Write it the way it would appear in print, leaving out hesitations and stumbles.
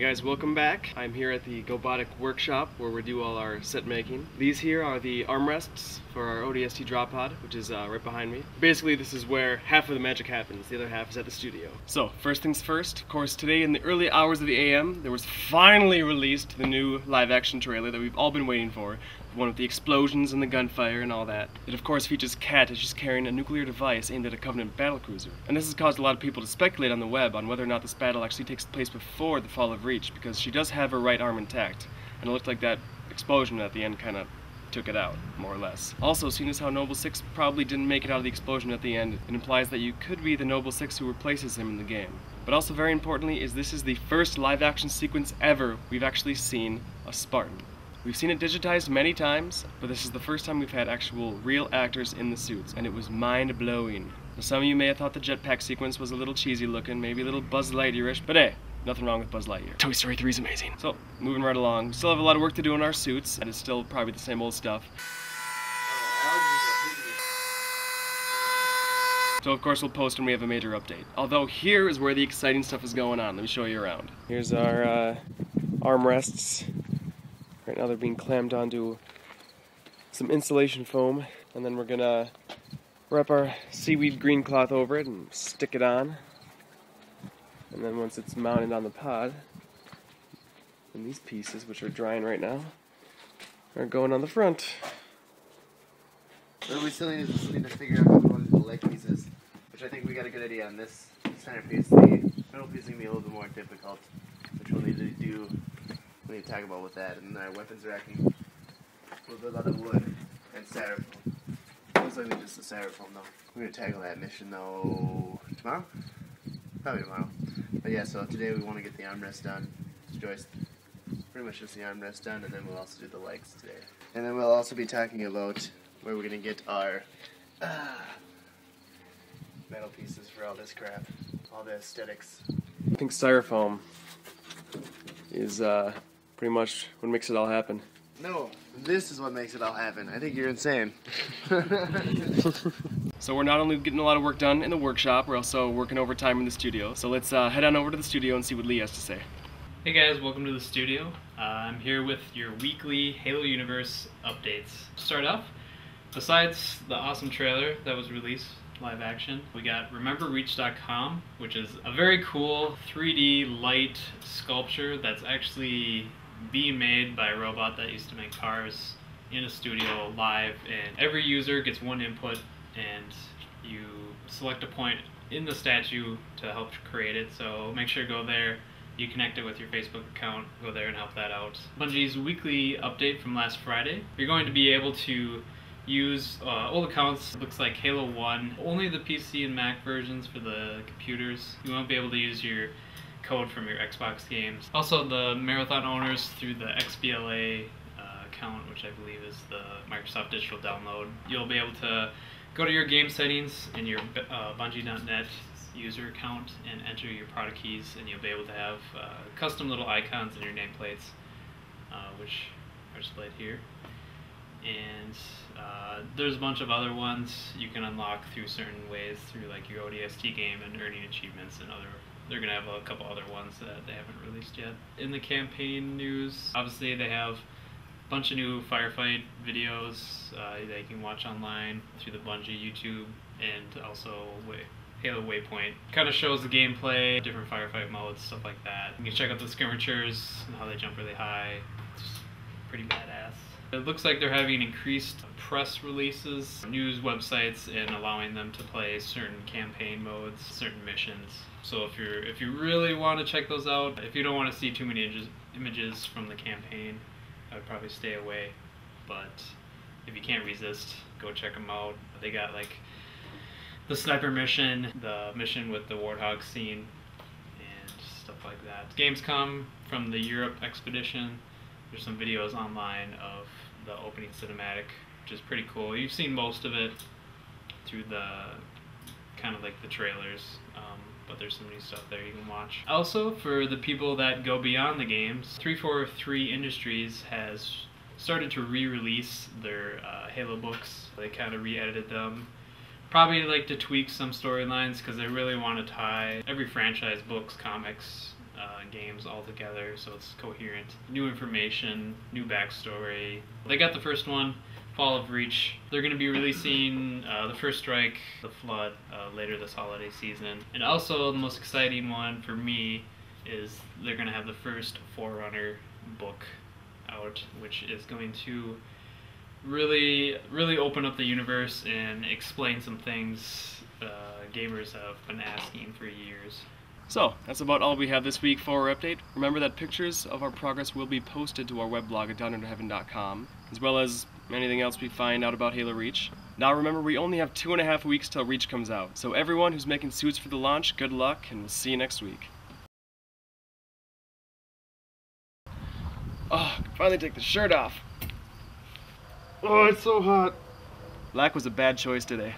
guys, welcome back. I'm here at the Gobotic workshop where we do all our set making. These here are the armrests for our ODST drop pod, which is right behind me. Basically, this is where half of the magic happens. The other half is at the studio. So, first things first, of course, today in the early hours of the AM, there was finally released the new live-action trailer that we've all been waiting for. The one with the explosions and the gunfire and all that. It of course features Kat as she's carrying a nuclear device aimed at a Covenant battlecruiser. And this has caused a lot of people to speculate on the web on whether or not this battle actually takes place before the fall of Reach, because she does have her right arm intact. And it looked like that explosion at the end kind of took it out, more or less. Also, seeing as how Nobel 6 probably didn't make it out of the explosion at the end, it implies that you could be the Nobel 6 who replaces him in the game. But also very importantly is this is the first live-action sequence ever we've actually seen a Spartan. We've seen it digitized many times, but this is the first time we've had actual real actors in the suits, and it was mind-blowing. Now, some of you may have thought the jetpack sequence was a little cheesy looking, maybe a little Buzz Lightyear-ish, but hey, nothing wrong with Buzz Lightyear. Toy Story 3 is amazing. So, moving right along, we still have a lot of work to do on our suits, and it's still probably the same old stuff. So of course we'll post when we have a major update. Although here is where the exciting stuff is going on. Let me show you around. Here's our armrests. Right now they're being clamped onto some insulation foam, and then we're gonna wrap our seaweed green cloth over it and stick it on. And then once it's mounted on the pod, and these pieces, which are drying right now, are going on the front. So we still need to figure out how we want to do the leg pieces, which I think we got a good idea on this centerpiece. The middle piece is going to be a little bit more difficult, which we'll need to do. We need to talk about with that. And our weapons racking, we'll build out of wood and styrofoam. Most likely just the styrofoam though. We're going to tackle that mission though tomorrow? Probably tomorrow. But yeah, so today we want to get the armrest done. Joist. Pretty much just the armrest done, and then we'll also do the legs today. And then we'll also be talking about where we're going to get our metal pieces for all this crap. All the aesthetics. I think styrofoam is pretty much what makes it all happen. No, this is what makes it all happen. I think you're insane. So we're not only getting a lot of work done in the workshop, we're also working overtime in the studio. So let's head on over to the studio and see what Lee has to say. Hey guys, welcome to the studio. I'm here with your weekly Halo Universe updates. To start off, besides the awesome trailer that was released, live action, we got RememberReach.com, which is a very cool 3D light sculpture that's actually being made by a robot that used to make cars in a studio live, and every user gets one input and you select a point in the statue to help create it. So make sure to go there, you connect it with your Facebook account, go there and help that out. Bungie's weekly update from last Friday, you're going to be able to use old accounts. It looks like Halo 1, only the PC and Mac versions for the computers. You won't be able to use your code from your Xbox games. Also, the marathon owners through the XBLA account, which I believe is the Microsoft Digital Download, you'll be able to go to your game settings in your Bungie.net user account and enter your product keys, and you'll be able to have custom little icons in your nameplates, which are displayed here. And there's a bunch of other ones you can unlock through certain ways, through like your ODST game and earning achievements and other. They're going to have a couple other ones that they haven't released yet. In the campaign news, obviously they have a bunch of new firefight videos that you can watch online through the Bungie YouTube, and also Halo Waypoint. Kind of shows the gameplay, different firefight modes, stuff like that. You can check out the skirmishers and how they jump really high. It's pretty badass. It looks like they're having increased press releases, news websites, and allowing them to play certain campaign modes, certain missions. So if you really want to check those out, if you don't want to see too many images from the campaign, I would probably stay away. But if you can't resist, go check them out. They got like the sniper mission, the mission with the Warthog scene, and stuff like that. Games come from the Europe expedition. There's some videos online of the opening cinematic, which is pretty cool. You've seen most of it through the kind of like the trailers, but there's some new stuff there you can watch. Also, for the people that go beyond the games, 343 Industries has started to re-release their Halo books. They kind of re-edited them. Probably like to tweak some storylines because they really want to tie every franchise, books, comics, games all together, so it's coherent. New information, new backstory. They got the first one, Fall of Reach. They're going to be releasing The First Strike, The Flood later this holiday season. And also the most exciting one for me is they're going to have the first Forerunner book out, which is going to really open up the universe and explain some things gamers have been asking for years. So, that's about all we have this week for our update. Remember that pictures of our progress will be posted to our weblog at downunderheaven.com, as well as anything else we find out about Halo Reach. Now remember, we only have 2.5 weeks till Reach comes out, so everyone who's making suits for the launch, good luck, and we'll see you next week. Oh, I can finally take the shirt off. Oh, it's so hot. Black was a bad choice today.